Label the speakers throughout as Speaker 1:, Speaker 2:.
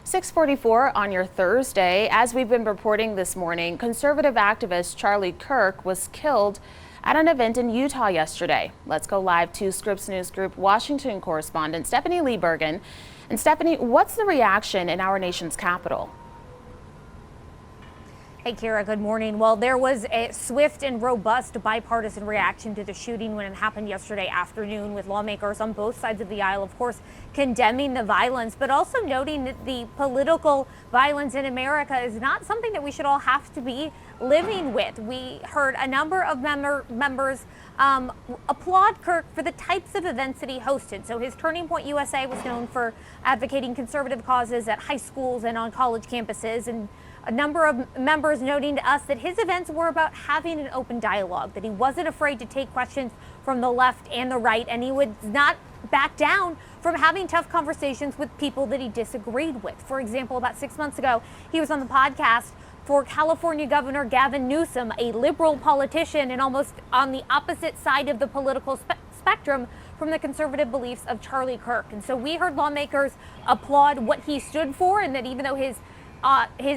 Speaker 1: 6:44 on your Thursday. As we've been reporting this morning, conservative activist Charlie Kirk was killed at an event in Utah yesterday. Let's go live to Scripps News Group Washington correspondent Stephanie Liebergen. And Stephanie, what's the reaction in our nation's capital?
Speaker 2: Hey, Kira, good morning. Well, there was a swift and robust bipartisan reaction to the shooting when it happened yesterday afternoon, with lawmakers on both sides of the aisle, of course, condemning the violence, but also noting that the political violence in America is not something that we should all have to be living with. We heard a number of members applaud Kirk for the types of events that he hosted. So his Turning Point USA was known for advocating conservative causes at high schools and on college campuses, and a number of members noting to us that his events were about having an open dialogue, that he wasn't afraid to take questions from the left and the right, and he would not back down from having tough conversations with people that he disagreed with. For example, about 6 months ago, he was on the podcast for California Governor Gavin Newsom, a liberal politician and almost on the opposite side of the political spectrum from the conservative beliefs of Charlie Kirk. And so we heard lawmakers applaud what he stood for, and that even though his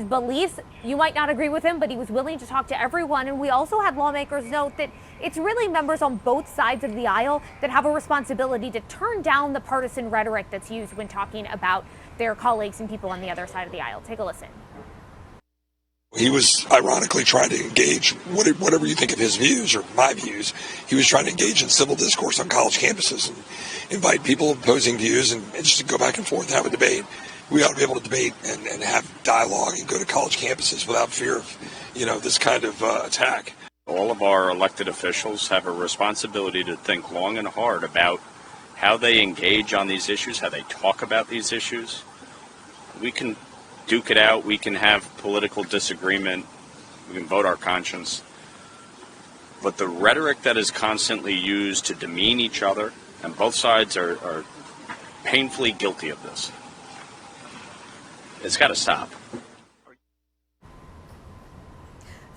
Speaker 2: beliefs, you might not agree with him, but he was willing to talk to everyone. And we also had lawmakers note that it's really members on both sides of the aisle that have a responsibility to turn down the partisan rhetoric that's used when talking about their colleagues and people on the other side of the aisle. Take a listen.
Speaker 3: He was ironically trying to engage, whatever you think of his views or my views, he was trying to engage in civil discourse on college campuses and invite people opposing views and just to go back and forth and have a debate. We ought to be able to debate and have dialogue and go to college campuses without fear of, this kind of attack.
Speaker 4: All of our elected officials have a responsibility to think long and hard about how they engage on these issues, how they talk about these issues. We can duke it out, we can have political disagreement, we can vote our conscience. But the rhetoric that is constantly used to demean each other, and both sides are painfully guilty of this. It's got to stop.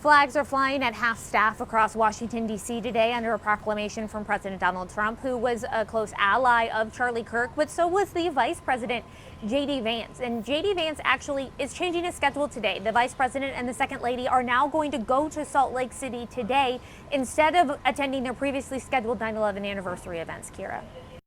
Speaker 2: Flags are flying at half staff across Washington, D.C. today under a proclamation from President Donald Trump, who was a close ally of Charlie Kirk, but so was the Vice President, J.D. Vance. And J.D. Vance actually is changing his schedule today. The Vice President and the Second Lady are now going to go to Salt Lake City today instead of attending their previously scheduled 9/11 anniversary events, Kira.